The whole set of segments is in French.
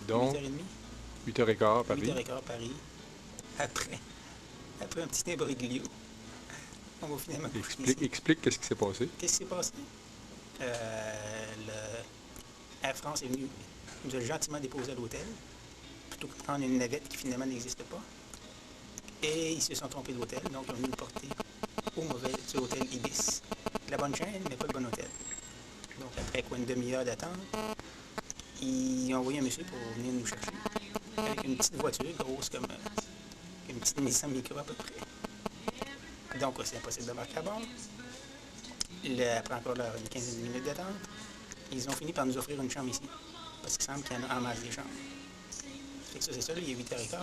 Donc, 8h30. 8h15 Paris. 8h15 Paris. Après un petit imbroglio, on va finalement coucher ici. Explique qu'est-ce qui s'est passé. Qu'est-ce qui s'est passé? Air France est venu nous a gentiment déposé à l'hôtel, plutôt que de prendre une navette qui finalement n'existe pas. Et ils se sont trompés d'hôtel, donc ils ont venu nous porter au mauvais sur l'hôtel Ibis. La bonne chaîne, mais pas le bon hôtel. Donc après quoi, une demi-heure d'attente, ils ont envoyé un monsieur pour venir nous chercher. Avec une petite voiture, grosse comme une petite Nissan Micra à peu près. Donc c'est impossible de marquer à bord. Après encore une quinzaine de minutes d'attente, ils ont fini par nous offrir une chambre ici. Parce qu'il semble qu'il y en a en masse des chambres. Fait que ça, c'est ça, là, il est 8h15.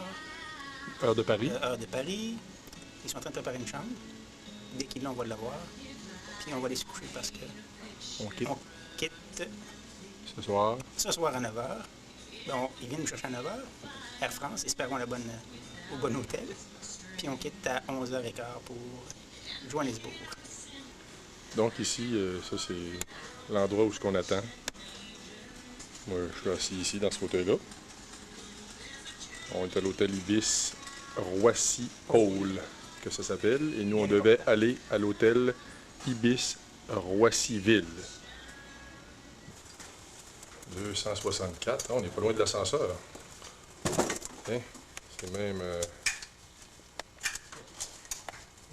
Heure de Paris. Heure de Paris. Ils sont en train de préparer une chambre. Dès qu'ils l'ont, on va l'avoir. Puis on va aller se coucher parce que On quitte on quitte ce soir. ce soir à 9h. Donc, ils viennent nous chercher à 9h. Air France, espérons au bon hôtel. Puis on quitte à 11h15 pour Johannesburg. Donc ici, ça c'est l'endroit où on attend. Moi, je suis assis ici dans ce fauteuil-là. On est à l'hôtel Ibis Roissy Hall, que ça s'appelle. Et nous, on devait aller à l'hôtel Ibis Roissy-Ville. 264. On n'est pas loin de l'ascenseur. Hein? C'est même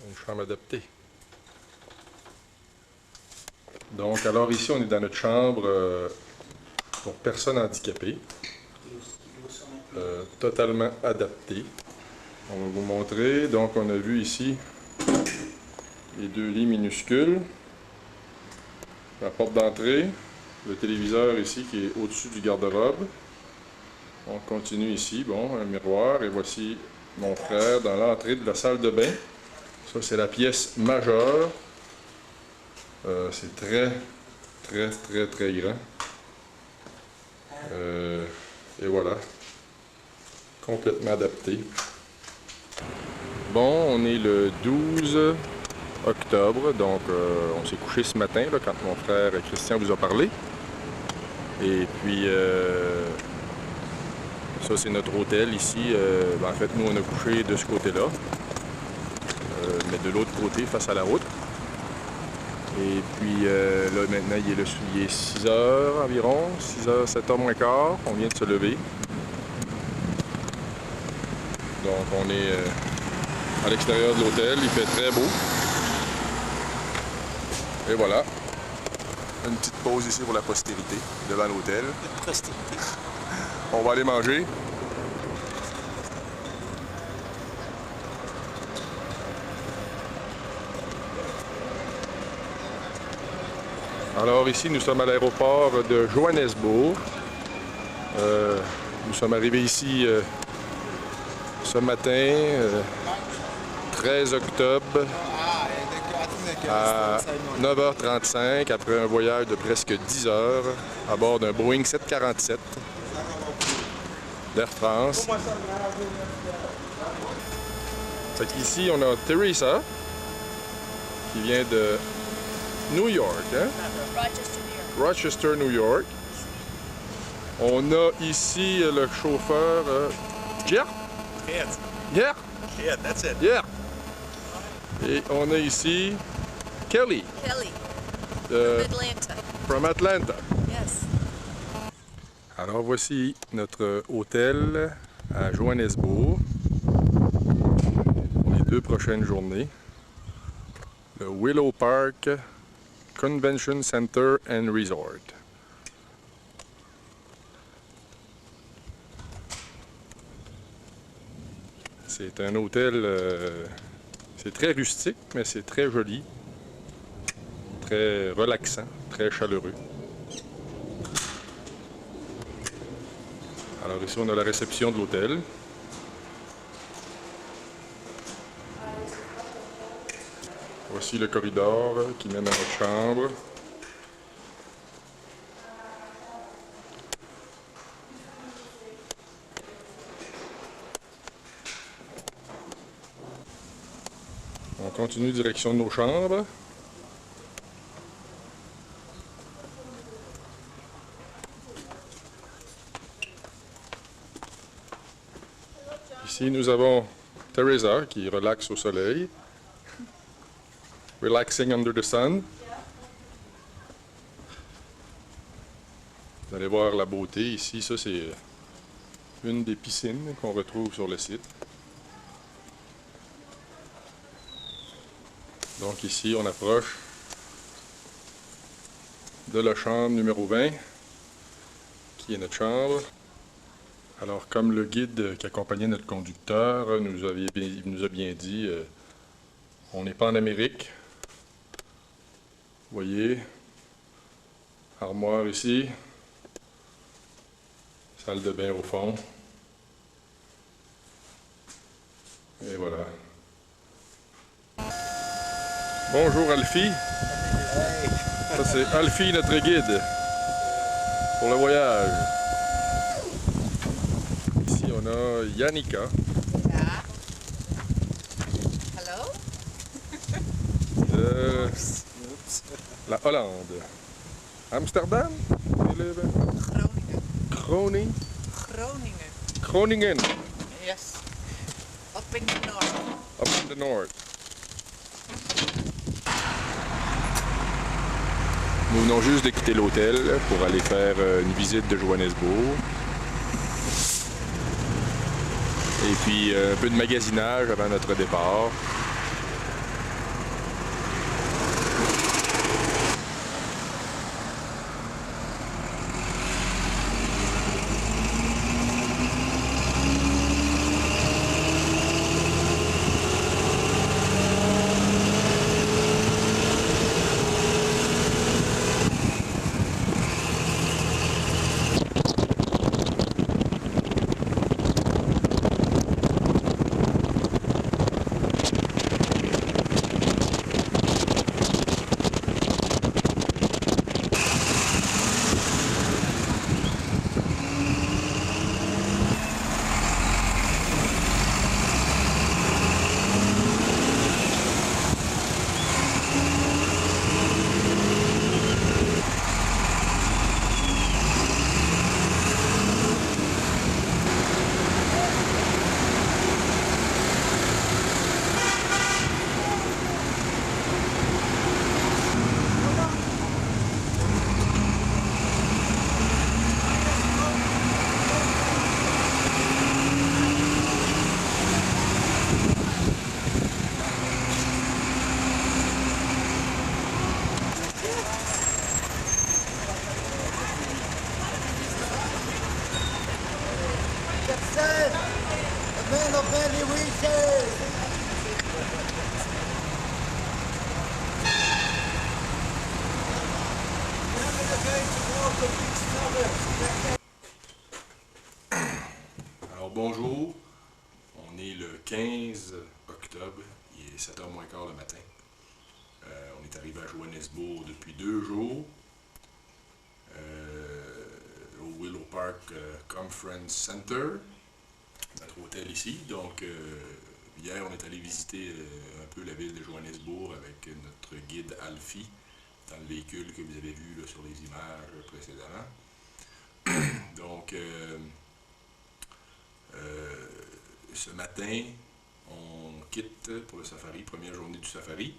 une chambre adaptée. Donc, alors ici, on est dans notre chambre pour personnes handicapées. Totalement adaptée. On va vous montrer. Donc, on a vu ici les deux lits minuscules. La porte d'entrée. Le téléviseur ici qui est au-dessus du garde-robe. On continue ici. Bon, un miroir. Et voici mon frère dans l'entrée de la salle de bain. Ça, c'est la pièce majeure. C'est très grand. Et voilà. Complètement adapté. Bon, on est le 12 octobre, donc on s'est couché ce matin là, quand mon frère Christian vous a parlé. Et puis, ça c'est notre hôtel ici. En fait, nous on a couché de ce côté-là, mais de l'autre côté, face à la route. Et puis là maintenant il est 6 h environ, 6 h, 7 h moins quart, on vient de se lever. Donc on est à l'extérieur de l'hôtel, il fait très beau. Et voilà, une petite pause ici pour la postérité, devant l'hôtel. Postérité. On va aller manger. Alors ici, nous sommes à l'aéroport de Johannesburg. Nous sommes arrivés ici ce matin, 13 octobre, à 9h35, après un voyage de presque 10 heures, à bord d'un Boeing 747 d'Air France. Ici, on a Teresa, qui vient de New York, hein? Rochester, New York. On a ici le chauffeur Gert. Gert. Yeah, that's it. Gert. Et on a ici Kelly. Kelly. de From Atlanta. From Atlanta. Yes. Alors voici notre hôtel à Johannesburg pour les 2 prochaines journées. Le Willow Park Convention Center and Resort. C'est un hôtel, c'est très rustique, mais c'est très joli, très relaxant, très chaleureux. Alors ici, on a la réception de l'hôtel. Voici le corridor qui mène à notre chambre. On continue direction de nos chambres. Ici, nous avons Teresa qui relaxe au soleil. Relaxing under the sun. Vous allez voir la beauté ici. Ça, c'est une des piscines qu'on retrouve sur le site. Donc ici, on approche de la chambre numéro 20, qui est notre chambre. Alors, comme le guide qui accompagnait notre conducteur nous a bien dit, on n'est pas en Amérique. Vous voyez, armoire ici, salle de bain au fond. Et voilà. Bonjour Alfie. Ça c'est Alfie, notre guide pour le voyage. Ici on a Yannicka. Yeah. Hello? De la Hollande. Amsterdam? Groningen. Groningen? Groningen. Groningen. Yes. Up in the north. Up in the north. Nous venons juste de quitter l'hôtel pour aller faire une visite de Johannesburg. Et puis un peu de magasinage avant notre départ. Alors bonjour, on est le 15 octobre, il est 7h moins quart le matin. On est arrivé à Johannesburg depuis 2 jours, au Willow Park Conference Center, notre hôtel ici. Donc hier on est allé visiter un peu la ville de Johannesburg avec notre guide Alfie dans le véhicule que vous avez vu là, sur les images précédemment. Donc ce matin, on quitte pour le safari, première journée du safari.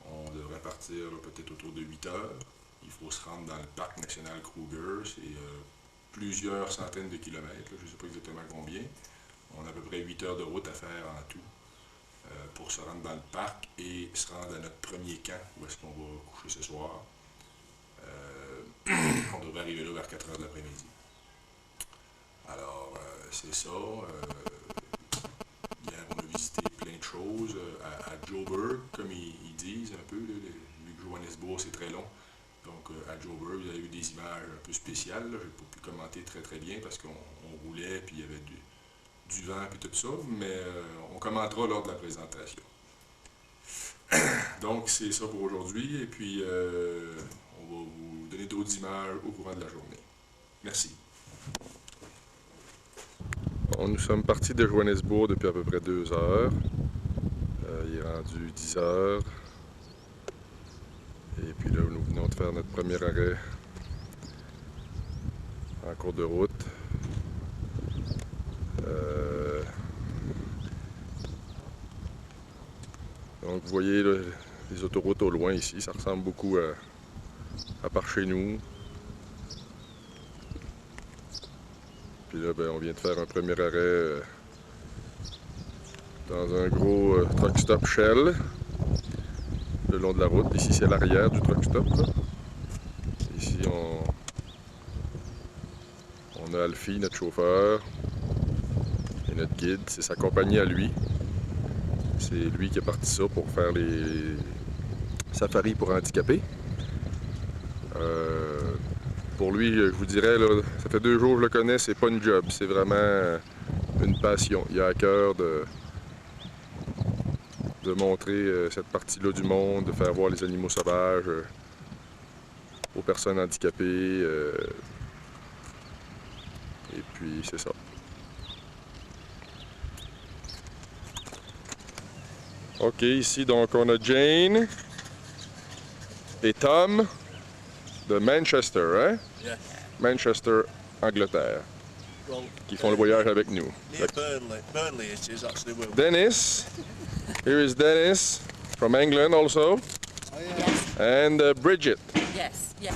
On devrait partir peut-être autour de 8 heures. Il faut se rendre dans le parc national Kruger. C'est plusieurs centaines de kilomètres, je ne sais pas exactement combien. On a à peu près 8 heures de route à faire en tout pour se rendre dans le parc et se rendre à notre premier camp où est-ce qu'on va coucher ce soir. On devrait arriver là vers 4 heures de l'après-midi. Alors, c'est ça. Hier, on a visité plein de choses à Joburg, comme ils disent un peu. Vu que Johannesburg, c'est très long. Donc, à Joburg, il y a eu des images un peu spéciales. Je n'ai pas pu commenter très bien parce qu'on roulait, puis il y avait du vent, puis tout ça. Mais on commentera lors de la présentation. Donc, c'est ça pour aujourd'hui. Et puis, on va vous donner d'autres images au courant de la journée. Merci. Bon, nous sommes partis de Johannesburg depuis à peu près 2 heures. Il est rendu 10 heures. Et puis là, nous venons de faire notre premier arrêt en cours de route. Donc vous voyez là, les autoroutes au loin ici, ça ressemble beaucoup à par chez nous. Puis là, ben, on vient de faire un premier arrêt dans un gros truck stop Shell le long de la route. Ici, c'est l'arrière du truck stop. Là. Ici, on a Alfie, notre chauffeur, et notre guide. C'est sa compagnie à lui. C'est lui qui a parti ça pour faire les safaris pour handicapés. Pour lui, je vous dirais, là, ça fait 2 jours que je le connais, c'est pas une job, c'est vraiment une passion. Il a à cœur de montrer cette partie-là du monde, de faire voir les animaux sauvages aux personnes handicapées. Et puis, c'est ça. OK, ici, donc, on a Jane et Tom de Manchester, hein? Yeah. Manchester, Angleterre, Well, qui font le voyage avec nous. near Burnley. Burnley it is actually. Will. Dennis, here is Dennis from England also, and Bridget. Yes, yeah.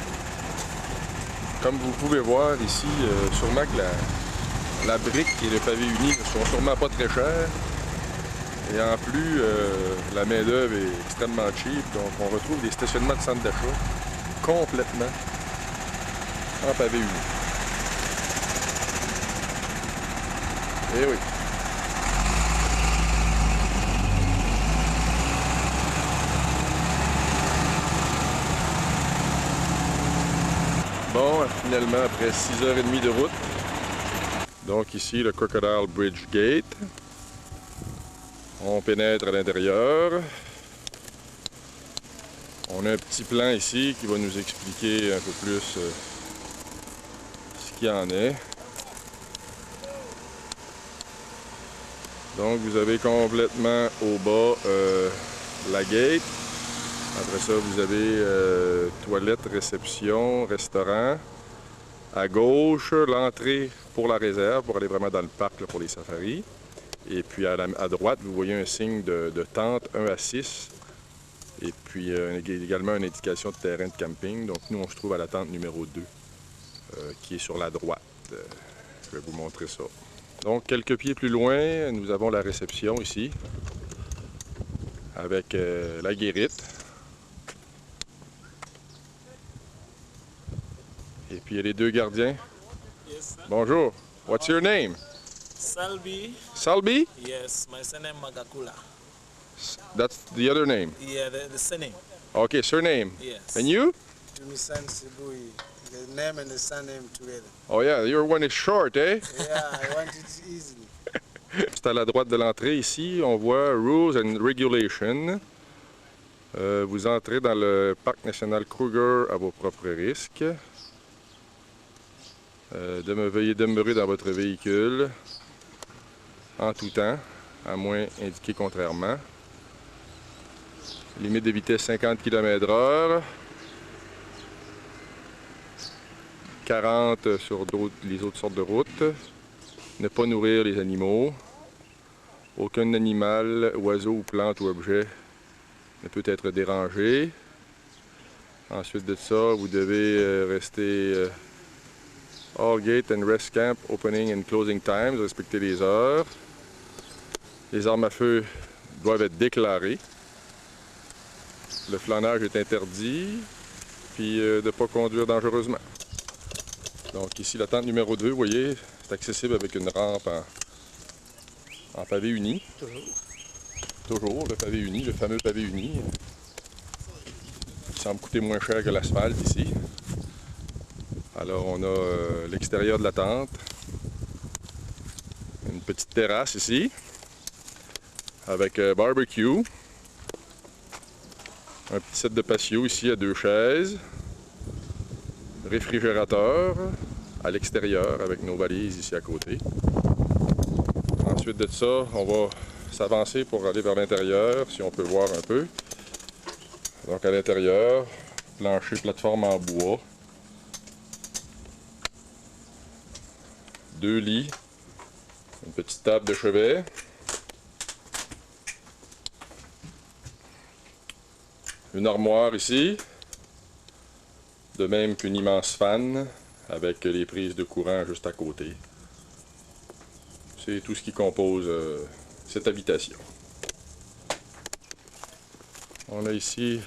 Comme vous pouvez voir ici, sûrement que la brique et le pavé uni ne sont sûrement pas très chers. Et en plus, la main-d'œuvre est extrêmement cheap, donc on retrouve des stationnements de centres d'achat complètement en pavé uni. Eh oui. Bon, finalement, après 6h30 de route, donc ici, le Crocodile Bridge Gate. On pénètre à l'intérieur. On a un petit plan ici qui va nous expliquer un peu plus ce qu'il y en est. Donc vous avez complètement au bas la gate. Après ça, vous avez toilette, réception, restaurant. À gauche, l'entrée pour la réserve, pour aller vraiment dans le parc là, pour les safaris. Et puis à droite, vous voyez un signe de tente 1 à 6. Et puis également une indication de terrain de camping. Donc nous, on se trouve à la tente numéro 2, qui est sur la droite. Je vais vous montrer ça. Donc quelques pieds plus loin, nous avons la réception ici, avec la guérite. Et puis il y a les 2 gardiens. Yes, sir. Bonjour. What's your name? Salby. Salby? Yes, my surname Magakula. That's the other name. Yeah, the surname. Okay, surname. Yes. And you? Tumisan Sibui, the name and the surname together. Oh yeah, your one is short, eh? Yeah, I want it easily. C'est à la droite de l'entrée ici, on voit Rules and Regulations. Vous entrez dans le parc national Kruger à vos propres risques. Veuillez demeurer dans votre véhicule en tout temps, à moins indiqué contrairement. Limite de vitesse 50 km/h. 40 sur les autres sortes de routes. Ne pas nourrir les animaux. Aucun animal, oiseau ou plante ou objet ne peut être dérangé. Ensuite de ça, vous devez rester all gate and rest camp opening and closing times, respecter les heures. Les armes à feu doivent être déclarées. Le flânage est interdit, puis de ne pas conduire dangereusement. Donc ici, la tente numéro 2, vous voyez, c'est accessible avec une rampe en pavé uni. Toujours le pavé uni, le fameux pavé uni. Qui semble coûter moins cher que l'asphalte ici. Alors on a l'extérieur de la tente. Une petite terrasse ici. Avec barbecue. Un petit set de patio ici à 2 chaises. Réfrigérateur à l'extérieur avec nos valises ici à côté. Ensuite de ça, on va s'avancer pour aller vers l'intérieur, si on peut voir un peu. Donc à l'intérieur, plancher, plateforme en bois. 2 lits. Une petite table de chevet. Une armoire ici, de même qu'une immense fan avec les prises de courant juste à côté. C'est tout ce qui compose cette habitation. On a ici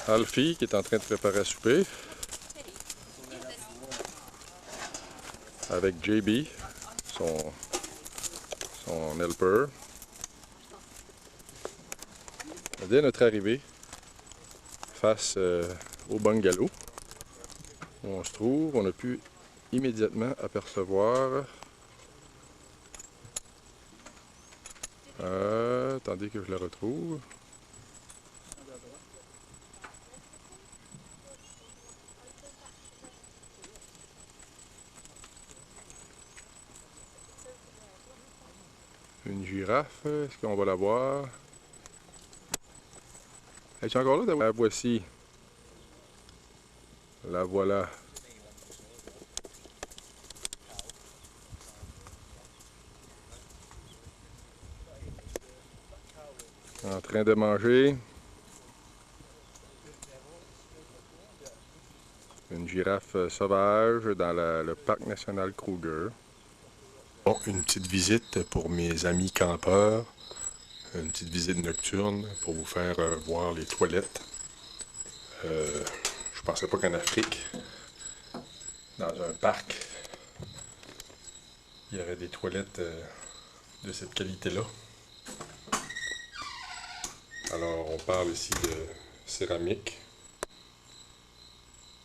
Alfie qui est en train de préparer à souper avec JB, son helper. Dès notre arrivée, face au bungalow où on se trouve, on a pu immédiatement apercevoir... attendez que je la retrouve. Une girafe, est-ce qu'on va la voir? Es-tu encore là? La voici. La voilà. En train de manger. Une girafe sauvage dans le parc national Kruger. Bon, une petite visite pour mes amis campeurs. Une petite visite nocturne pour vous faire voir les toilettes. Je pensais pas qu'en Afrique, dans un parc, il y aurait des toilettes de cette qualité-là. Alors, on parle ici de céramique,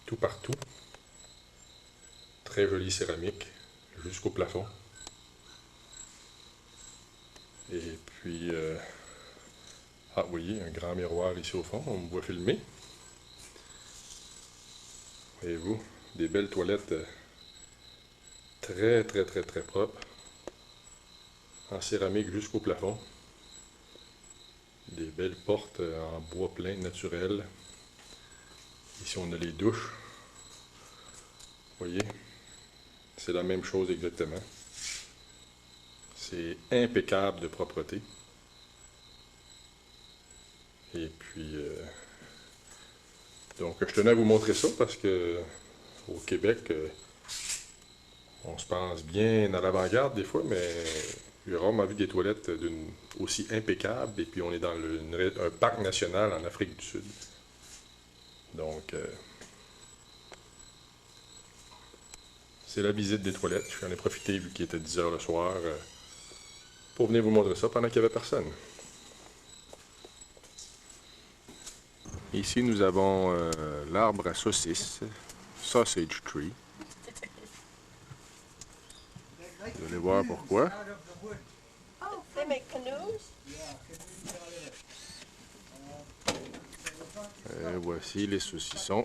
tout partout. Très jolie céramique, jusqu'au plafond. Et puis, vous voyez, un grand miroir ici au fond, on me voit filmer. Voyez-vous, des belles toilettes très propres, en céramique jusqu'au plafond. Des belles portes en bois plein naturel. Ici, on a les douches. Vous voyez, c'est la même chose exactement. C'est impeccable de propreté. Et puis, donc, je tenais à vous montrer ça parce que au Québec, on se pense bien à l'avant-garde des fois, mais j'ai rarement vu des toilettes aussi impeccables. Et puis, on est dans un parc national en Afrique du Sud. Donc, c'est la visite des toilettes. J'en ai profité vu qu'il était 10 h le soir pour venir vous montrer ça pendant qu'il n'y avait personne. Ici, nous avons l'arbre à saucisses, Sausage Tree. Vous allez voir pourquoi. Oh, they make canoes? Et voici les saucissons.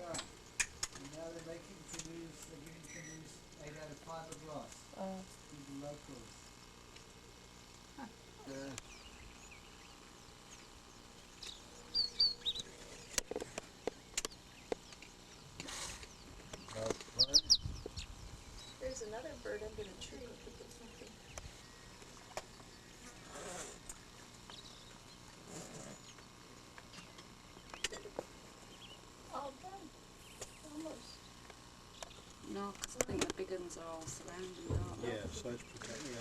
There's another bird under the tree. All done. Almost. No, because I think the big ones are all surrounding, aren't they? Yeah, so it's protected.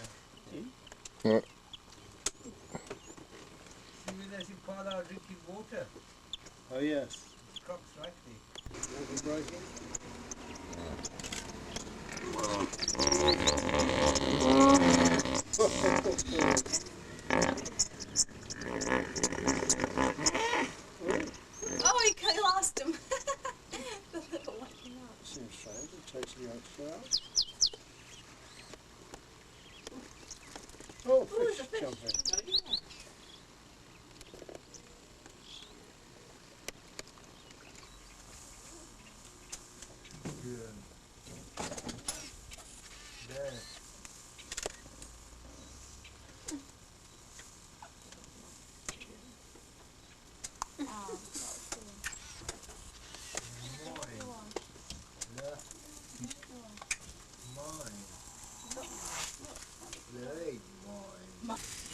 Ouais. See where there's a part of drinking water. Oh yes. Crops right there. Water breaking. Oh, he lost him. The little one. Seems strange. It takes the youngster out. Oh, fish jumping. Good. There.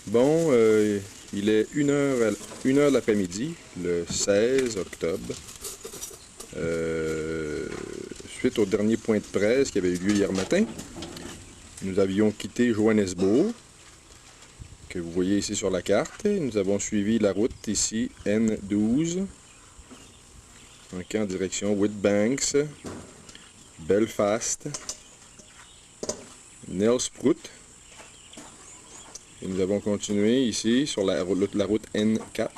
Bon, Il est 1 heure l'après-midi, le 16 octobre. Suite au dernier point de presse qui avait eu lieu hier matin, nous avions quitté Johannesburg, que vous voyez ici sur la carte. Nous avons suivi la route ici, N12, donc en direction Witbanks, Belfast, Nelspruit. Et nous avons continué ici sur la route N4.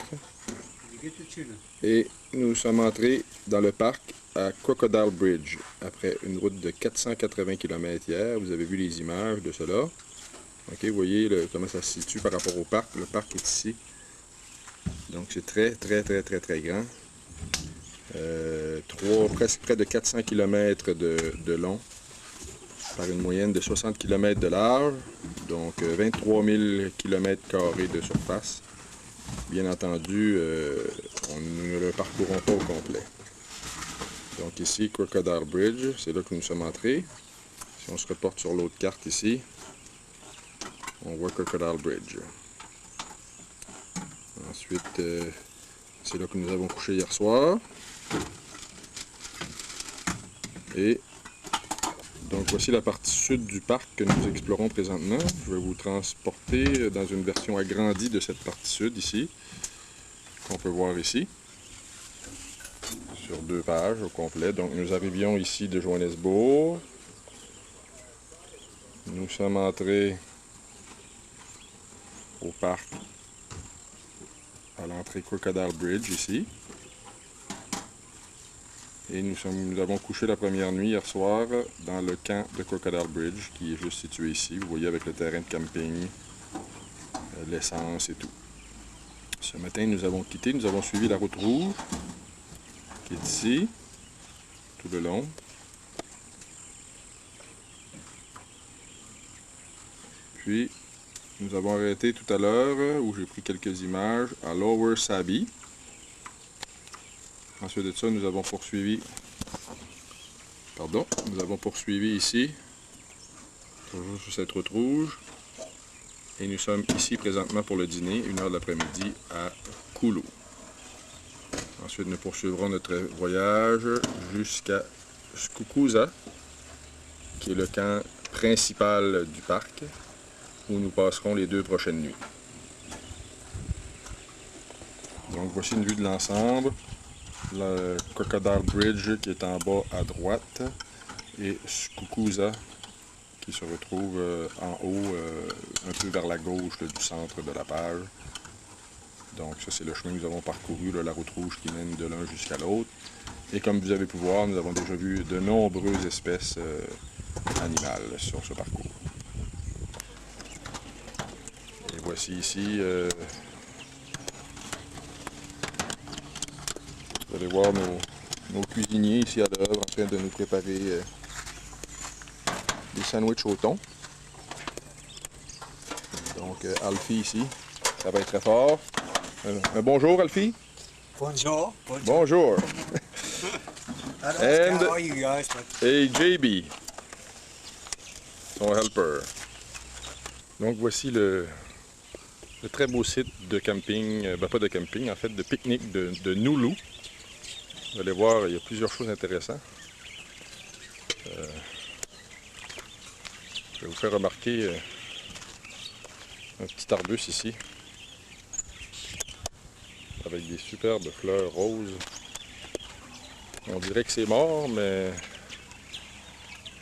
Et nous sommes entrés dans le parc à Crocodile Bridge, après une route de 480 km hier. Vous avez vu les images de cela. Ok, vous voyez comment ça se situe par rapport au parc. Le parc est ici. Donc c'est très grand. Presque près de 400 km de long, par une moyenne de 60 km de large, donc 23 000 km² de surface. Bien entendu, nous ne le parcourons pas au complet. Donc ici, Crocodile Bridge, c'est là que nous sommes entrés. Si on se reporte sur l'autre carte ici, on voit Crocodile Bridge. Ensuite, c'est là que nous avons couché hier soir. Et donc voici la partie sud du parc que nous explorons présentement. Je vais vous transporter dans une version agrandie de cette partie sud ici, qu'on peut voir ici, sur 2 pages au complet. Donc nous arrivions ici de Johannesburg. Nous sommes entrés au parc à l'entrée Crocodile Bridge ici. Et nous avons couché la première nuit hier soir dans le camp de Crocodile Bridge, qui est juste situé ici. Vous voyez, avec le terrain de camping, l'essence et tout. Ce matin, nous avons suivi la route rouge, qui est ici, tout le long. Puis, nous avons arrêté tout à l'heure, où j'ai pris quelques images, à Lower Sabi. Ensuite de ça, nous avons poursuivi ici, toujours sur cette route rouge. Et nous sommes ici présentement pour le dîner, 1 heure de l'après-midi, à Kulu. Ensuite, nous poursuivrons notre voyage jusqu'à Skukuza, qui est le camp principal du parc, où nous passerons les 2 prochaines nuits. Donc voici une vue de l'ensemble. Le Crocodile Bridge qui est en bas à droite et Skukuza qui se retrouve en haut, un peu vers la gauche du centre de la page. Donc ça, c'est le chemin que nous avons parcouru, la route rouge qui mène de l'un jusqu'à l'autre. Et comme vous avez pu voir, nous avons déjà vu de nombreuses espèces animales sur ce parcours. Et voici ici, vous allez voir nos cuisiniers ici à l'œuvre en train de nous préparer des sandwichs au thon. Donc Alfie ici, ça va être très fort. Bonjour Alfie. Bonjour. Bonjour. And how are you guys? Et JB, son helper. Donc voici le très beau site de camping, pas de camping, en fait de pique-nique de Nulu. Vous allez voir, il y a plusieurs choses intéressantes. Je vais vous faire remarquer un petit arbuste ici, avec des superbes fleurs roses. On dirait que c'est mort, mais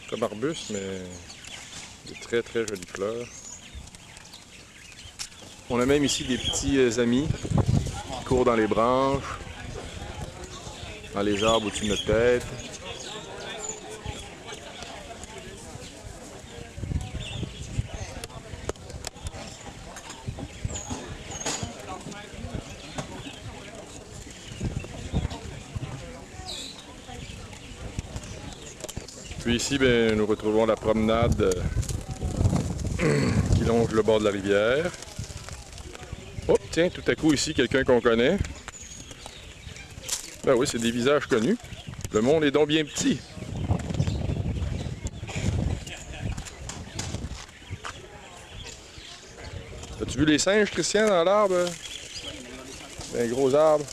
comme arbuste, mais des très jolies fleurs. On a même ici des petits amis qui courent dans les branches, dans les arbres au-dessus de notre tête. Puis ici, nous retrouvons la promenade qui longe le bord de la rivière. Oh, tiens, tout à coup ici, quelqu'un qu'on connaît. Ben oui, c'est des visages connus. Le monde est donc bien petit. As-tu vu les singes, Christian, dans l'arbre? C'est un gros arbre.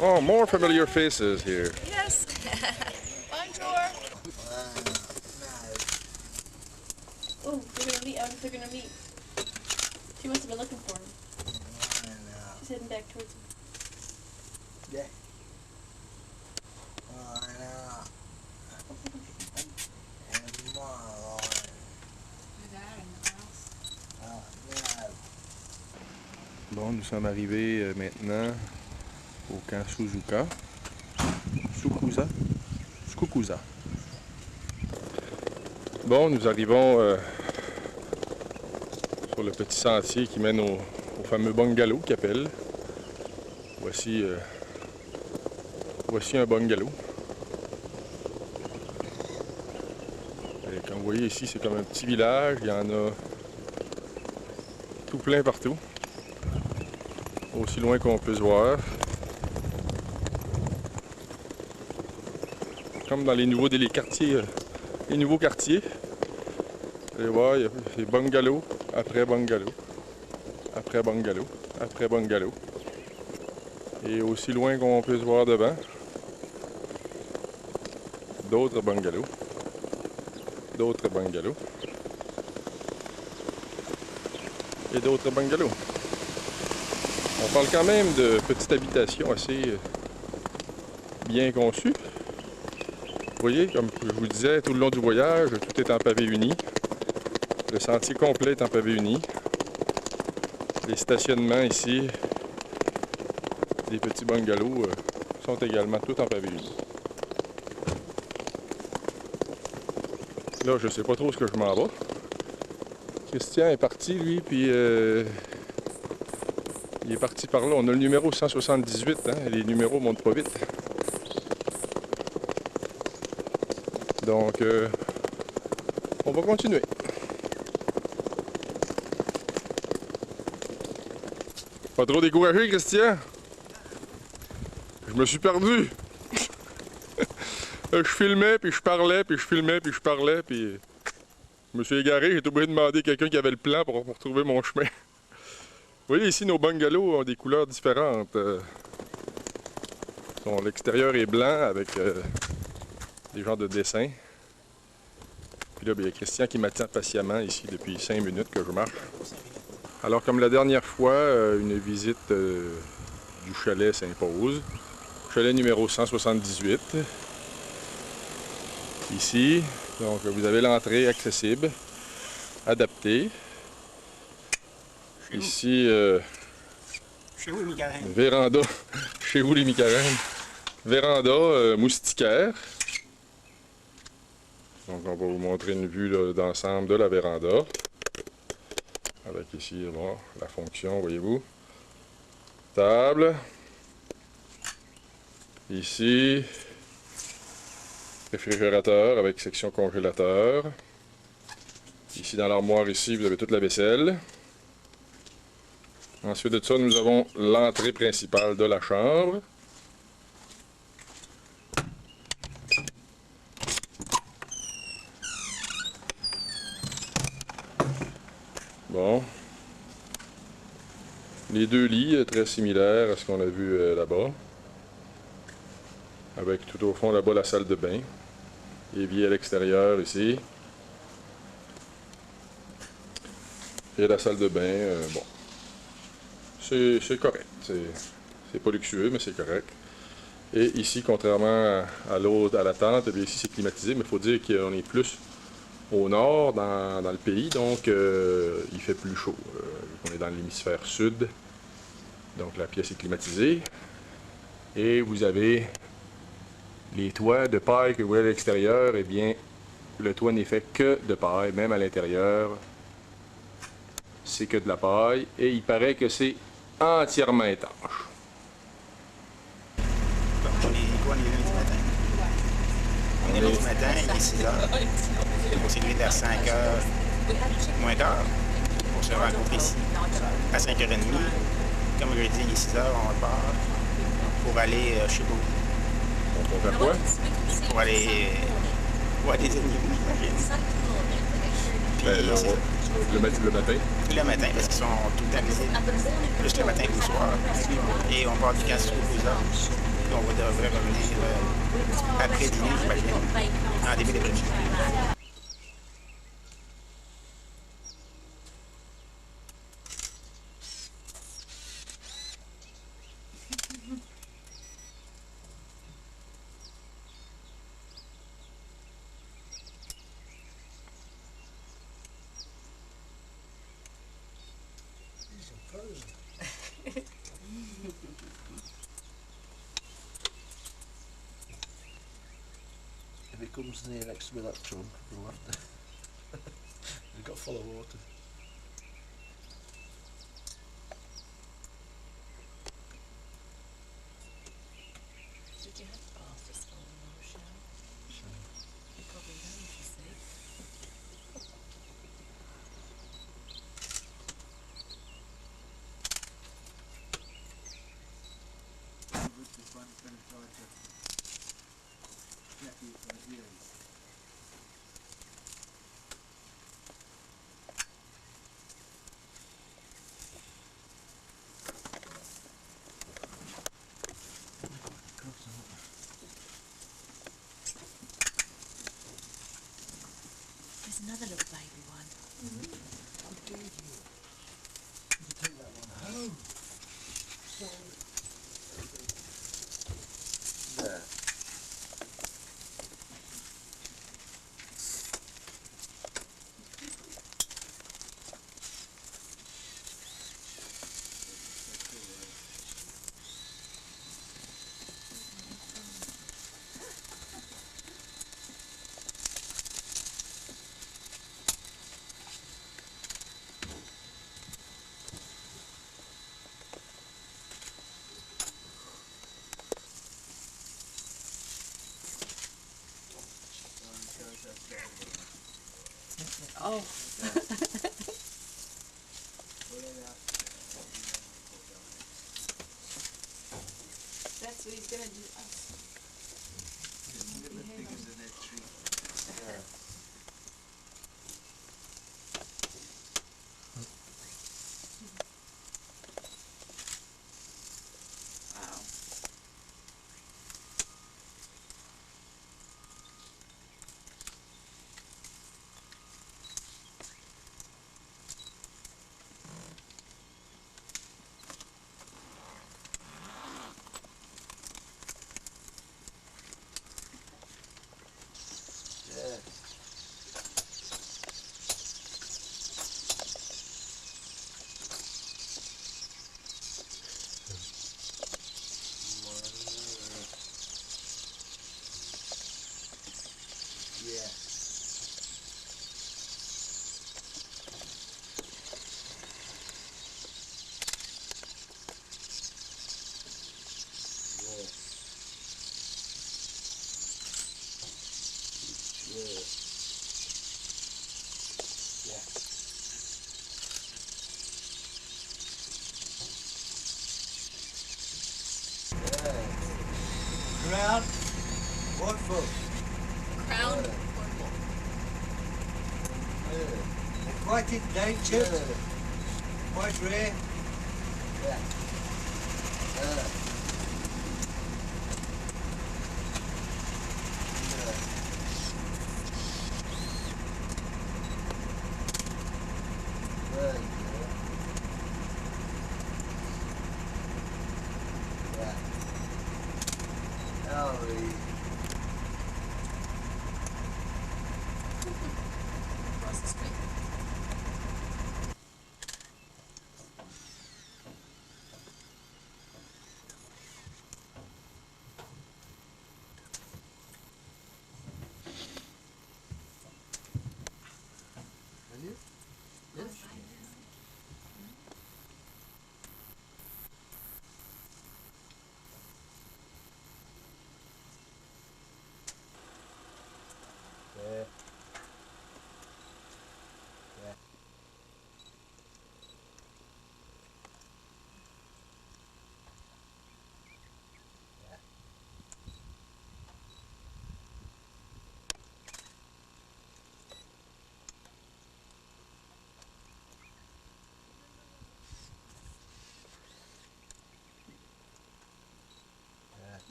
Oh, more familiar faces here. Yes. Bonjour. Oh, they're gonna meet. They're gonna meet. She must have been looking for him. She's heading back towards him. Bon, nous sommes arrivés maintenant au camp Suzuka. Skukuza. Bon, nous arrivons sur le petit sentier qui mène au fameux bungalow qu'ils appellent. Voici un bungalow. Et comme vous voyez ici, c'est comme un petit village. Il y en a tout plein partout. Aussi loin qu'on peut se voir. Comme dans les nouveaux quartiers. Les nouveaux quartiers. Vous allez voir, il y a des bungalows après bungalow. Après bungalow. Après bungalow. Et aussi loin qu'on peut se voir devant. D'autres bungalows. D'autres bungalows. Et d'autres bungalows. On parle quand même de petites habitations assez bien conçues. Vous voyez, comme je vous disais, tout le long du voyage, tout est en pavé uni. Le sentier complet est en pavé uni. Les stationnements ici, des petits bungalows, sont également tous en pavé uni. Là, je sais pas trop ce que je m'en vais. Christian est parti, lui, puis il est parti par là. On a le numéro 178, hein? Les numéros montent pas vite. Donc, on va continuer. Pas trop découragé, Christian? Je me suis perdu. Je filmais, puis je parlais, puis je filmais, puis je parlais, puis je me suis égaré. J'ai été obligé de demander à quelqu'un qui avait le plan pour trouver mon chemin. Vous voyez ici, nos bungalows ont des couleurs différentes. L'extérieur est blanc avec des genres de dessins. Puis là, il y a Christian qui m'attend patiemment ici depuis 5 minutes que je marche. Alors, comme la dernière fois, une visite du chalet s'impose. Chalet numéro 178. Ici, donc vous avez l'entrée accessible, adaptée. Ici, Chez vous, Michael. véranda, chez vous les Micarènes, véranda moustiquaire. Donc on va vous montrer une vue d'ensemble de la véranda. Avec ici, bon, la fonction, voyez-vous. Table. Ici, réfrigérateur avec section congélateur. Ici dans l'armoire, ici, vous avez toute la vaisselle. Ensuite de ça, nous avons l'entrée principale de la chambre. Bon. Les deux lits, très similaires à ce qu'on a vu là-bas. Avec tout au fond là-bas la salle de bain. Évier à l'extérieur ici. Et la salle de bain, bon. C'est correct. C'est pas luxueux, mais c'est correct. Et ici, contrairement à l'autre, à la tente, eh bien, ici c'est climatisé, mais il faut dire qu'on est plus au nord, dans le pays, donc il fait plus chaud. On est dans l'hémisphère sud, donc la pièce est climatisée. Et vous avez les toits de paille que vous voyez à l'extérieur, eh bien, le toit n'est fait que de paille, même à l'intérieur, c'est que de la paille, et il paraît que c'est entièrement étanche. Donc, on est lundi matin. On est lundi matin, il est 6 heures. On s'est levé vers 5 heures moins quart pour se rencontrer ici. À 5h30, comme je l'ai dit, il est 6 heures, on repart pour aller chez vous. On va faire quoi? Pour aller voir des animaux, j'imagine. Puis, Ben, là, c'est ça. Le matin? Le matin, parce qu'ils sont tout le temps visibles. Plus le matin que le soir. Et on part du camp jusqu'aux 12 heures. Puis on devrait revenir après dîner, j'imagine, en début d'après-midi. If it comes near next to that trunk, we'll have to. We've got full of water. Did you have bath this morning or a shower? You probably know, you see. With this one, it's going to try to get you from the ears. There's another little baby one. There. Oh. That's what he's gonna do us. Yeah. Wow. Yeah. Yeah. Crown, what for? Crown. They're quite endangered, quite rare. Across the street.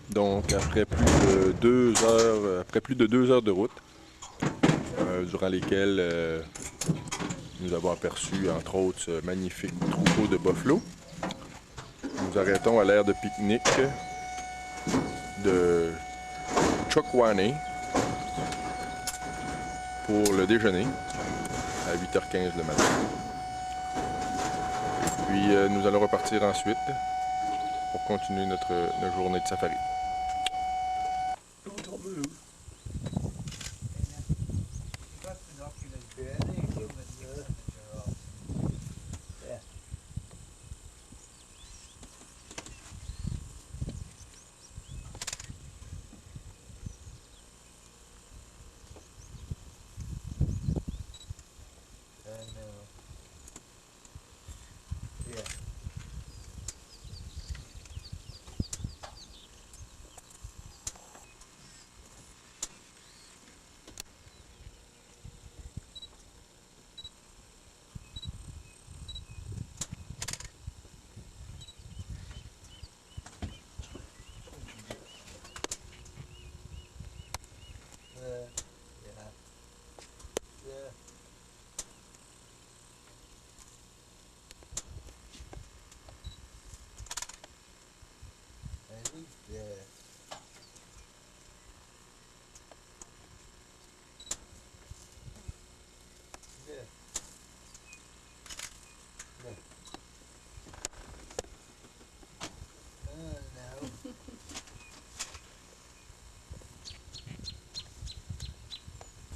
Donc, après plus de 2 heures de route, durant lesquelles nous avons aperçu, entre autres, ce magnifique troupeau de buffalo, nous arrêtons à l'aire de pique-nique de Chokwane pour le déjeuner à 8h15 le matin. Et puis, nous allons repartir ensuite pour continuer notre journée de safari.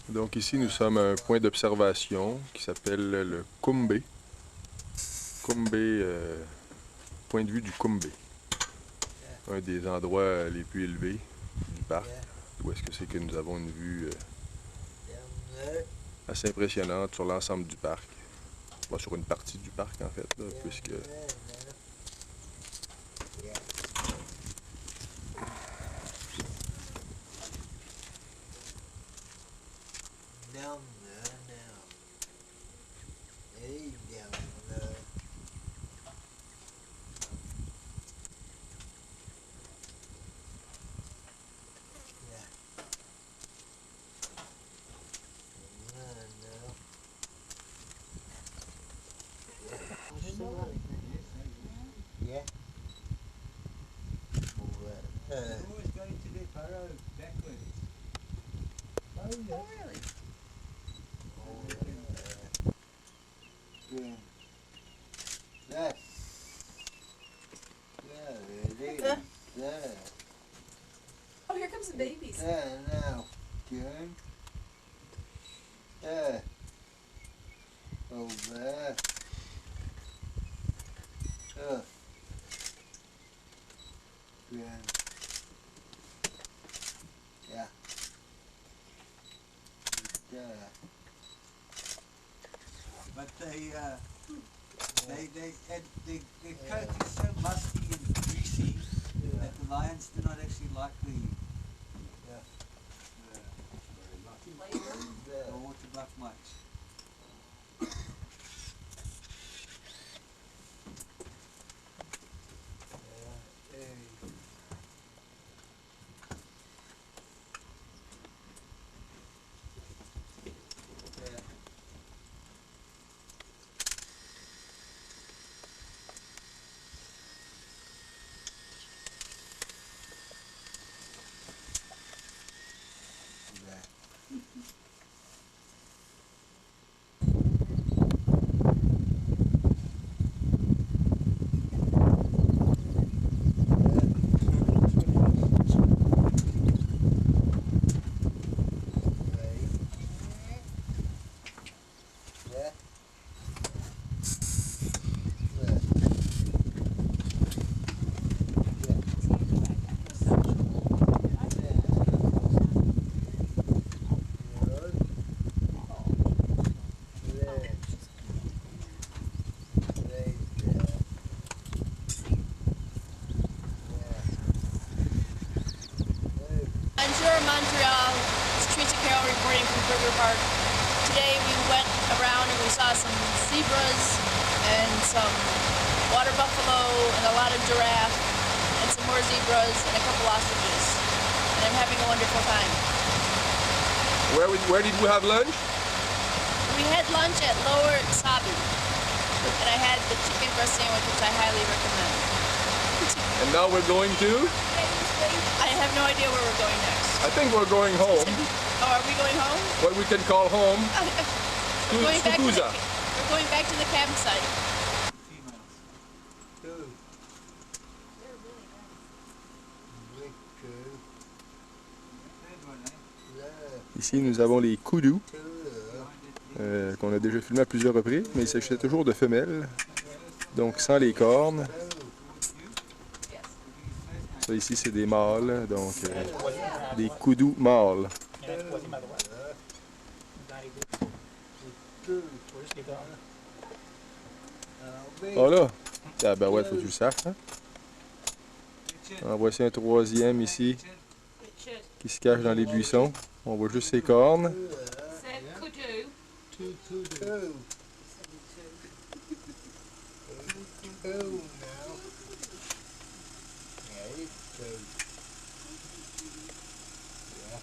Donc ici, nous sommes à un point d'observation qui s'appelle le Kumbe. Point de vue du Kumbe. Un des endroits les plus élevés du parc. Où est-ce que c'est que nous avons une vue assez impressionnante sur l'ensemble du parc. Sur une partie du parc, en fait, là, puisque... Always got into the burrow backwards. Oh, really? Oh, here comes the babies. Now, June. Over. Yeah. But their coat is so musty and greasy that the lions do not actually like the water buck much. Montreal, it's Teresa Carroll reporting from Kruger Park. Today we went around and we saw some zebras and some water buffalo and a lot of giraffe and some more zebras, and a couple ostriches. And I'm having a wonderful time. Where did we have lunch? We had lunch at Lower Sabi, and I had the chicken breast sandwich, which I highly recommend. And now we're going to? I have no idea where we're going next. I think we're going home. Oh, are we going home? What we can call home. We're going back to the, Skukuza. we're going back to the campsite. Females. Two. Very cool. Third one, eh? Ici, nous avons les koudous, Two. qu'on a déjà filmé à plusieurs reprises, mais il s'agissait toujours de femelles, donc sans les cornes. Ça ici, c'est des mâles, donc des koudous mâles. Il y en a un troisième à droite. Dans les deux. Faut juste les cornes. Oh là! Ah ben ouais, faut que tu le saches. Hein? En voici un troisième ici, Richard qui se cache dans les buissons. On voit juste ses cornes. said kudu. Two. Two. Two now. Yeah, two. Yeah.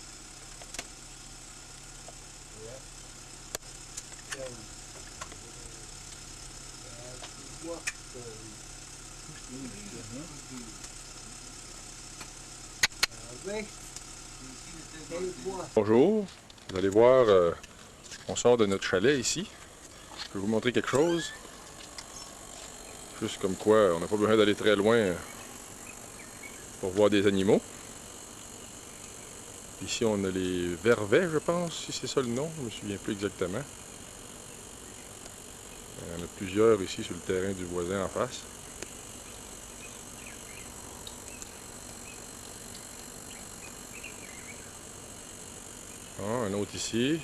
Yeah. Two. What two? Oui. Bonjour, vous allez voir, on sort de notre chalet ici. Je vais vous montrer quelque chose. Juste comme quoi, on n'a pas besoin d'aller très loin pour voir des animaux. Ici, on a les vervets, je pense, si c'est ça le nom, je me souviens plus exactement. Il y en a plusieurs ici sur le terrain du voisin en face. Ah, un autre ici.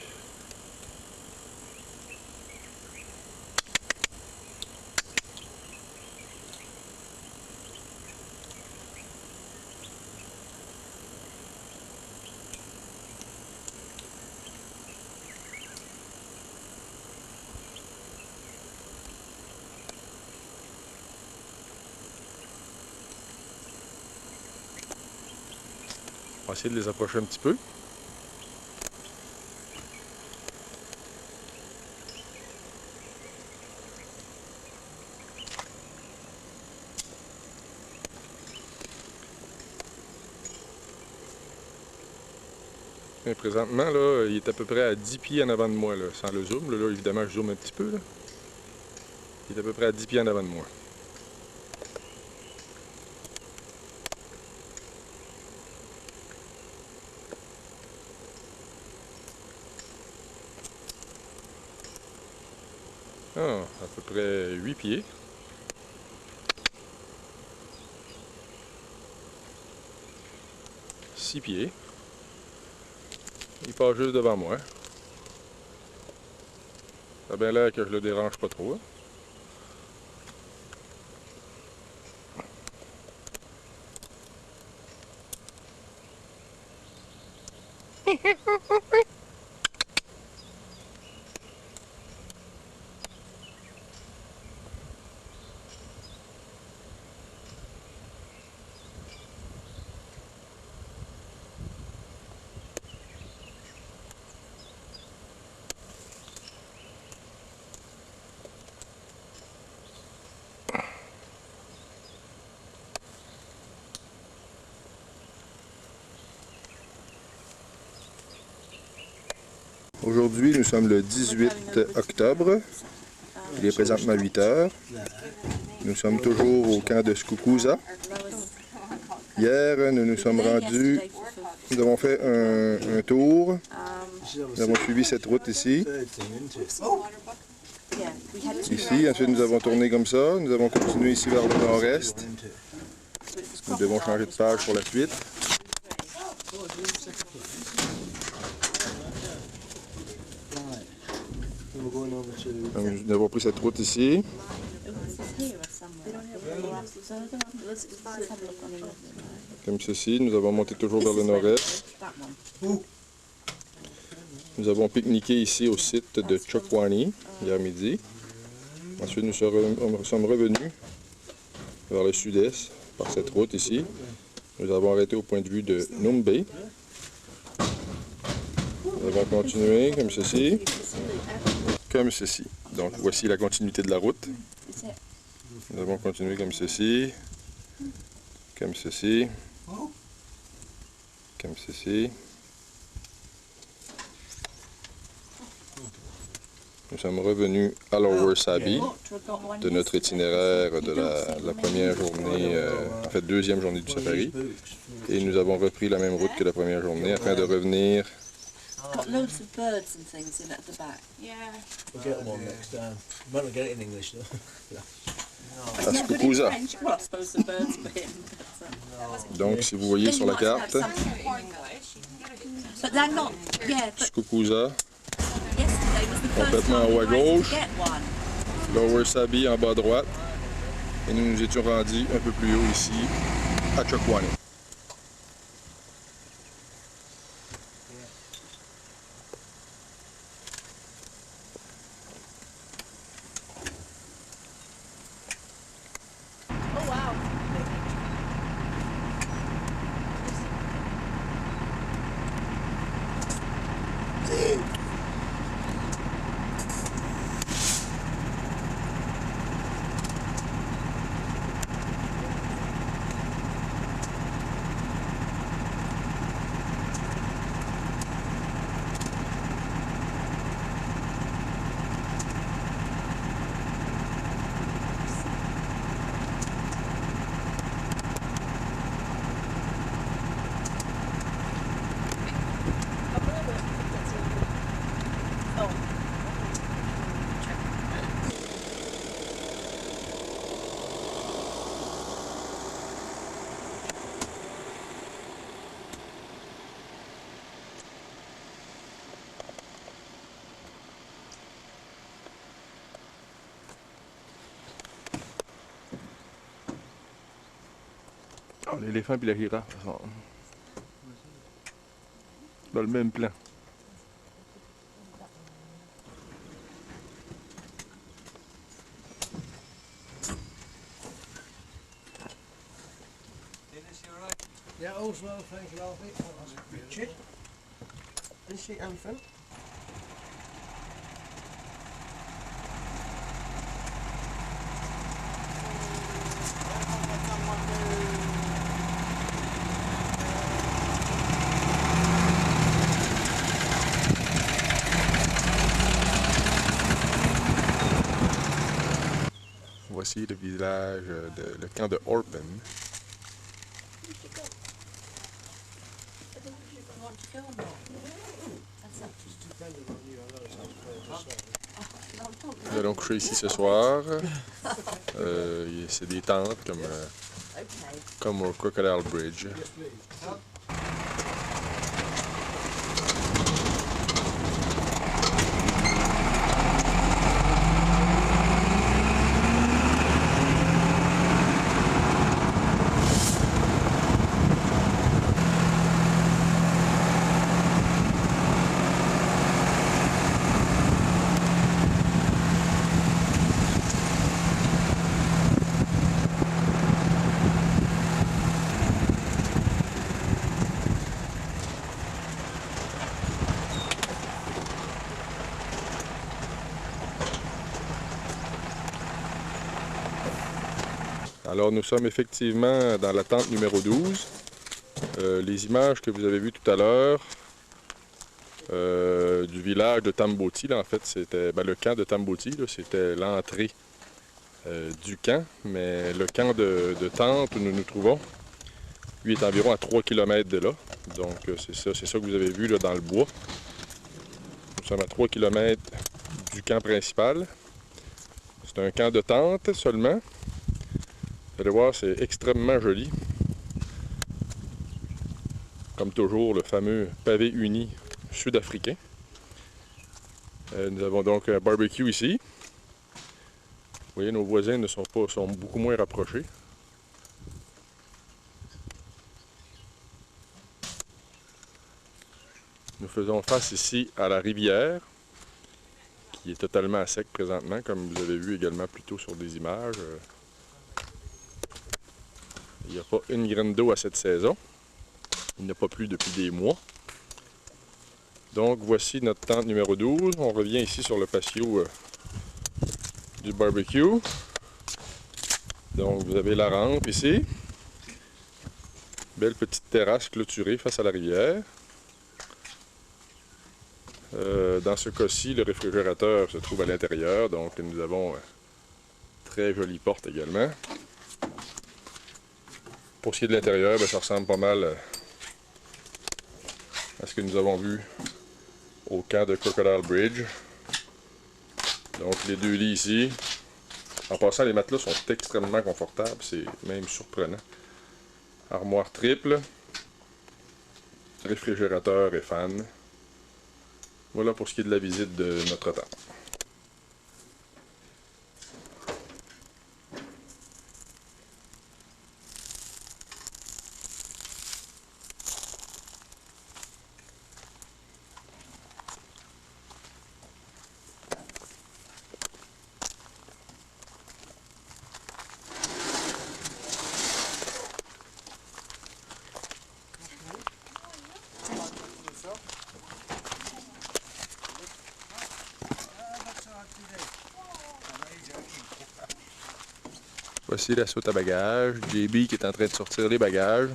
On va essayer de les approcher un petit peu. Et présentement, là, il est à peu près à 10 pieds en avant de moi, là, sans le zoom. Là, évidemment, je zoome un petit peu. Là. Il est à peu près à 10 pieds en avant de moi. Ah, à peu près 8 pieds. Six pieds. Il passe juste devant moi. Ça a bien l'air que je le dérange pas trop. Hein? Aujourd'hui, nous sommes le 18 octobre. Il est présentement 8 heures. Nous sommes toujours au camp de Skukuza. Hier, nous nous sommes rendus, nous avons fait un tour. Nous avons suivi cette route ici. Ici, ensuite nous avons tourné comme ça. Nous avons continué ici vers le nord-est. Nous devons changer de page pour la suite. Donc, nous avons pris cette route ici. Comme ceci, nous avons monté toujours vers le nord-est. Nous avons pique-niqué ici au site de Chokwani hier midi. Ensuite, nous sommes revenus vers le sud-est par cette route ici. Nous avons arrêté au point de vue de Numbe. Nous allons continuer comme ceci. Comme ceci. Donc voici la continuité de la route. Nous allons continuer comme ceci. Comme ceci. Comme ceci. Nous sommes revenus à Lower Sabi de notre itinéraire de la première journée, en fait deuxième journée du safari. Et nous avons repris la même route que la première journée afin de revenir Got loads of birds and things in at the back. Yeah. We'll get them on next time. Might not get it in English though. à Skukuza. Well, I suppose the birds were in, but, Donc si vous voyez sur la carte, but they're not. Yeah, but Skukuza, yesterday was the first complètement time en we haut à were able gauche. to get one. Lower Sabi en bas à droite. Et nous nous étions rendus un peu plus haut ici, à Chokwane. Oh wow. Oh, l'éléphant et la girafe sont dans le même plan. Dennis, you alright? Yeah, all's well, thank you, Alfie. Oh, that's Richard. Is she elephant? Voici le village, le camp de Orpen. Nous allons coucher ici ce soir. C'est des tentes comme au Crocodile Bridge. Alors nous sommes effectivement dans la tente numéro 12. Les images que vous avez vues tout à l'heure du village de Tamboti, là, en fait c'était le camp de Tamboti, c'était l'entrée du camp, mais le camp de tente où nous nous trouvons, lui est environ à 3 km de là. Donc c'est ça que vous avez vu là, dans le bois. Nous sommes à 3 km du camp principal. C'est un camp de tente seulement. Vous allez voir, c'est extrêmement joli. Comme toujours, le fameux pavé uni sud-africain. Nous avons donc un barbecue ici. Vous voyez, nos voisins sont beaucoup moins rapprochés. Nous faisons face ici à la rivière, qui est totalement à sec présentement, comme vous avez vu également plus tôt sur des images. Il n'y a pas une graine d'eau à cette saison. Il n'a pas plu depuis des mois. Donc voici notre tente numéro 12. On revient ici sur le patio du barbecue. Donc vous avez la rampe ici. Belle petite terrasse clôturée face à la rivière. Dans ce cas-ci, le réfrigérateur se trouve à l'intérieur. Donc nous avons très jolie porte également. Pour ce qui est de l'intérieur, ça ressemble pas mal à ce que nous avons vu au camp de Crocodile Bridge. Donc les deux lits ici. En passant, les matelas sont extrêmement confortables, c'est même surprenant. Armoire triple, réfrigérateur et fan. Voilà pour ce qui est de la visite de notre tente. Voici la soute à bagages. JB qui est en train de sortir les bagages.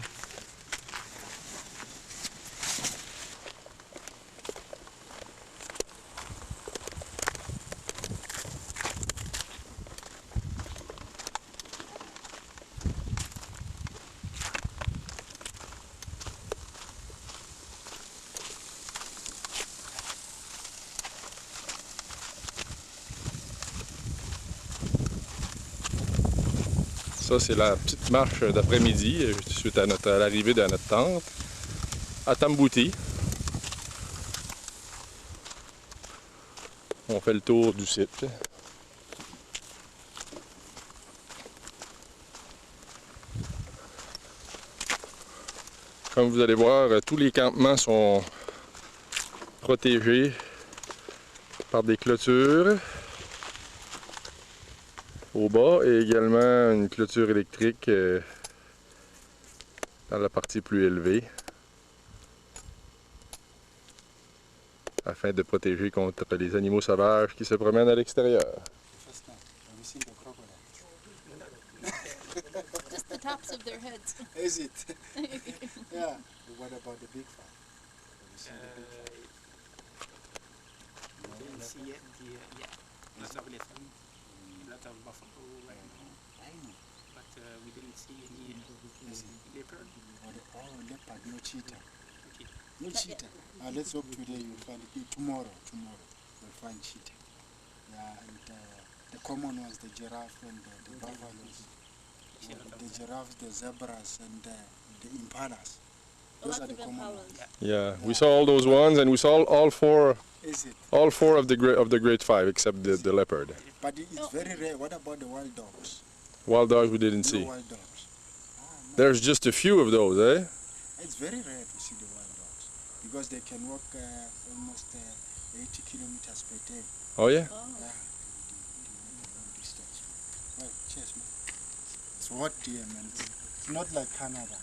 Ça, c'est la petite marche d'après-midi, suite à l'arrivée de notre tente, à Tambouti. On fait le tour du site. Comme vous allez voir, tous les campements sont protégés par des clôtures au bas et également une clôture électrique dans la partie plus élevée afin de protéger contre les animaux sauvages qui se promènent à l'extérieur. Just the tops of their heads. Is it? Yeah. What about the big five? Have you seen the big five? Didn't see it. Yeah, lots of elephant, lots of buffalo right now, I know. but we didn't see any leopard. Oh, leopard, no cheetah. Okay. No cheetah. Let's hope today you'll find it. Tomorrow you'll find cheetah. Yeah, and the common ones, the giraffe and the buffaloes. The giraffes, the zebras, and the impalas. Those Lots are the of common impalas. ones. Yeah, we saw all those ones and we saw all four Is it? of the great five except the leopard. But it's very rare. What about the wild dogs? Wild dogs we didn't No see. wild dogs. No. There's just a few of those, eh? It's very rare to see the wild dogs because they can walk almost 80 kilometers per day. Oh yeah? Oh. Yeah. Long distance. Well, cheers, man. It's hot here, man. It's not like Canada.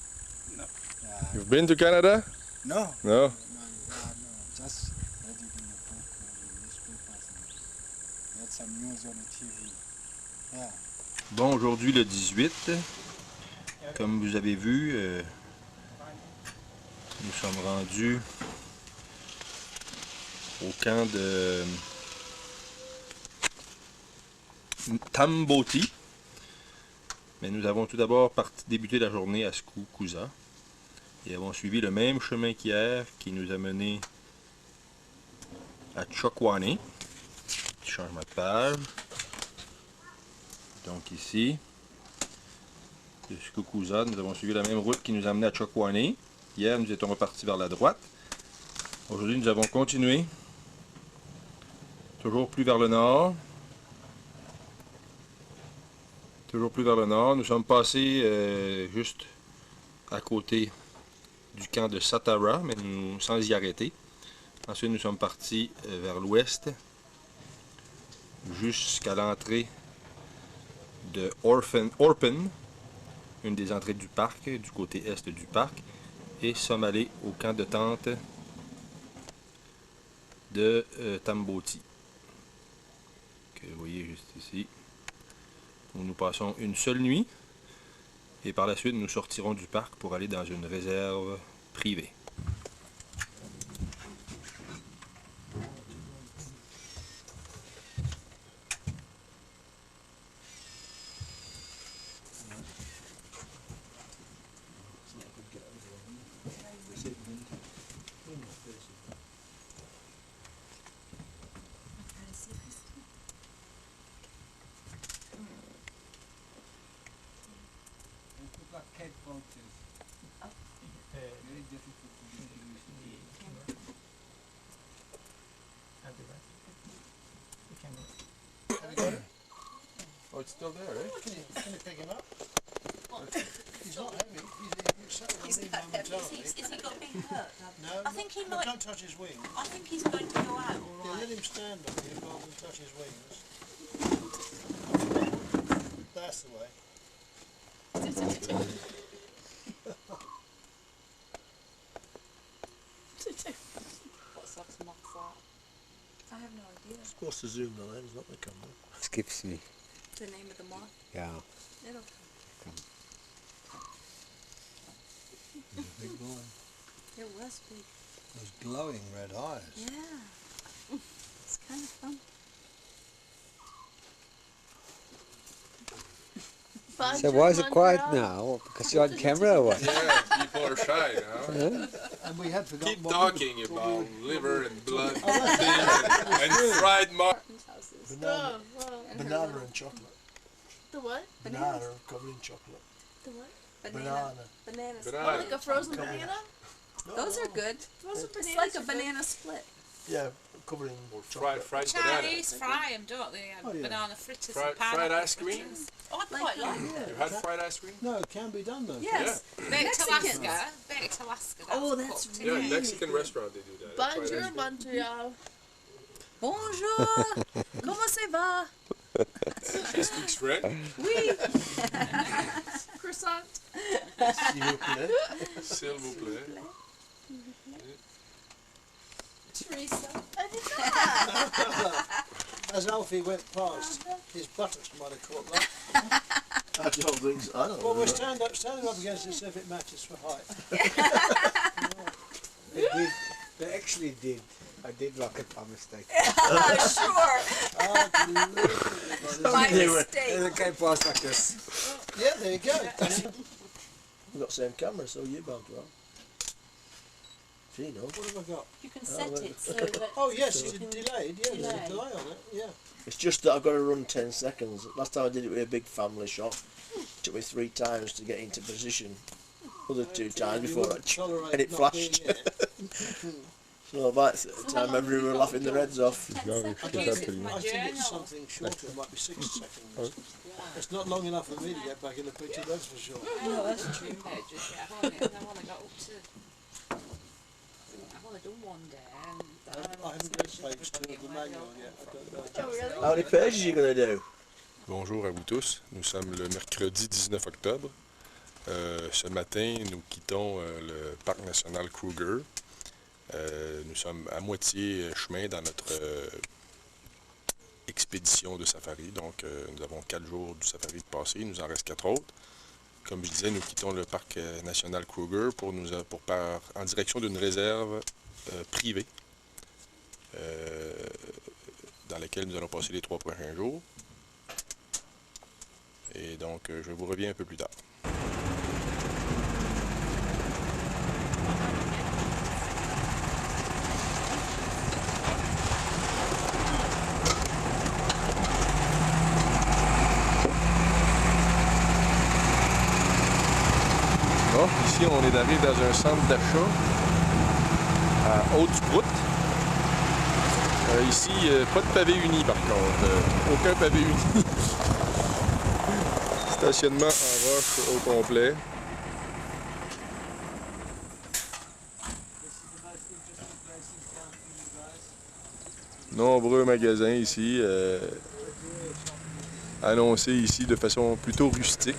No. Yeah. You've been to Canada? No. No? No, just read it in a book or the newspapers and read some news on the TV. Yeah. Bon, aujourd'hui le 18, comme vous avez vu, nous sommes rendus au camp de Tambouti. Mais nous avons tout d'abord débuté la journée à Skukuza et avons suivi le même chemin qu'hier qui nous a mené à Chokwane. Petit changement de page. Donc ici, de Skukuza, nous avons suivi la même route qui nous a amené à Chokwane. Hier, nous étions repartis vers la droite. Aujourd'hui, nous avons continué, toujours plus vers le nord. Toujours plus vers le nord. Nous sommes passés juste à côté du camp de Satara, mais sans y arrêter. Ensuite, nous sommes partis vers l'ouest, jusqu'à l'entrée de Orpen, une des entrées du parc, du côté est du parc, et sommes allés au camp de tente de Tamboti, que vous voyez juste ici, où nous passons une seule nuit, et par la suite nous sortirons du parc pour aller dans une réserve privée. Look like cat vultures. Very difficult to distinguish. Oh, it's still there, eh? Can you pick him up? He's not heavy. He's not heavy. Is he got being hurt? No, I think he might. don't touch his wings. I think he's going to go out all Yeah, right. let him stand on you rather than touch his wings. That's the way. What sort of moth's that? I have no idea. It's supposed to zoom the lens, not the camera. Skips me. The name of the moth. Yeah. It'll Big boy. It was big. Those glowing red eyes. Yeah. It's kind of fun. So why is it quiet now? Because you're on camera or what? Yeah, people are shy now. Huh? And we had forgotten Keep what talking about liver and blood and fried mar. Houses. banana, wow. banana and chocolate. The what? Banana covered in chocolate. The what? Banana. Bananas. Banana. Oh, like a frozen banana? Those are good. Frozen bananas. It's like a are good. banana split. Yeah, covered in Or chocolate. fried banana. Chinese fry them, don't they? Oh, yeah. Banana fritters Fried- and pineapple fried ice cream? fritters. Oh, I quite like Yeah, You had fried ice cream? no, it can be done though. Yes. Baked Mexicans. Alaska. Baked Alaska. Oh, that's cooked in Yeah, it. Mexican restaurant they do that. fried ice Bonjour, cream. Montreal. Bonjour. Comment ça va? She speaks French. Oui. Croissant. S'il vous plaît. S'il vous plaît. Teresa. As Alfie went past, his buttocks might have caught that. I don't think so. I don't well, we'll stand up against it, see if it matches for height. They actually did. I did rock it by mistake. Sure. By mistake. And it came past like this. Yeah, there you go. We've got the same camera, so you both well. She knows. What have I got? You can set it so that. Oh yes, it's delayed. Yeah, there's Delay. a delay on it. Yeah. It's just that I've got to run 10 seconds. Last time I did it with a big family shot, it took me 3 times to get into position. Other 2 times before I and it flashed. So by the time everyone were laughing their heads off. I think it's something shorter. It might be 6 seconds. It's not long enough for me to get back in the picture. That's for sure. No, that's true. I've only got up to. I've only done one day. I haven't read page 2 of the manual yet. I don't know. Oh, really? How many pages are you going to do? Bonjour à vous tous. Nous sommes le mercredi 19 octobre. Ce matin, nous quittons le parc national Kruger. Nous sommes à moitié chemin dans notre expédition de safari. Donc, nous avons 4 jours du safari de passé. Il nous en reste 4 autres. Comme je disais, nous quittons le parc national Kruger en direction d'une réserve privée dans laquelle nous allons passer les 3 prochains jours. Et donc, je vous reviens un peu plus tard. Bon, ici, on est arrivé dans un centre d'achat à Haute-Sprout. Ici, pas de pavé uni par contre. Aucun pavé uni. Stationnement en roche au complet. Nombreux magasins ici, annoncés ici de façon plutôt rustique.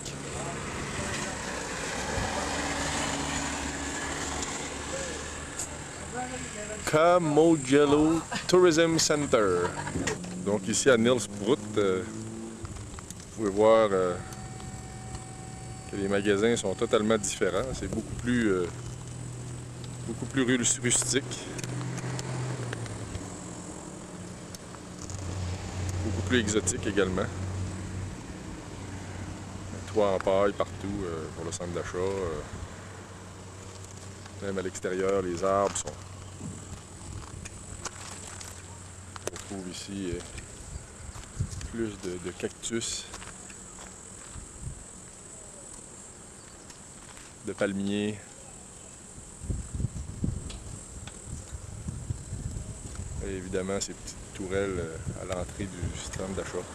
Camogelo Tourism Center. Donc ici à Nilsbrut, vous pouvez voir que les magasins sont totalement différents. C'est beaucoup plus rustique. Beaucoup plus exotique également. Un toit en paille partout pour le centre d'achat. Même à l'extérieur, les arbres sont... On trouve ici plus de cactus, de palmiers. Et évidemment, ces petites tourelles à l'entrée du centre d'achat.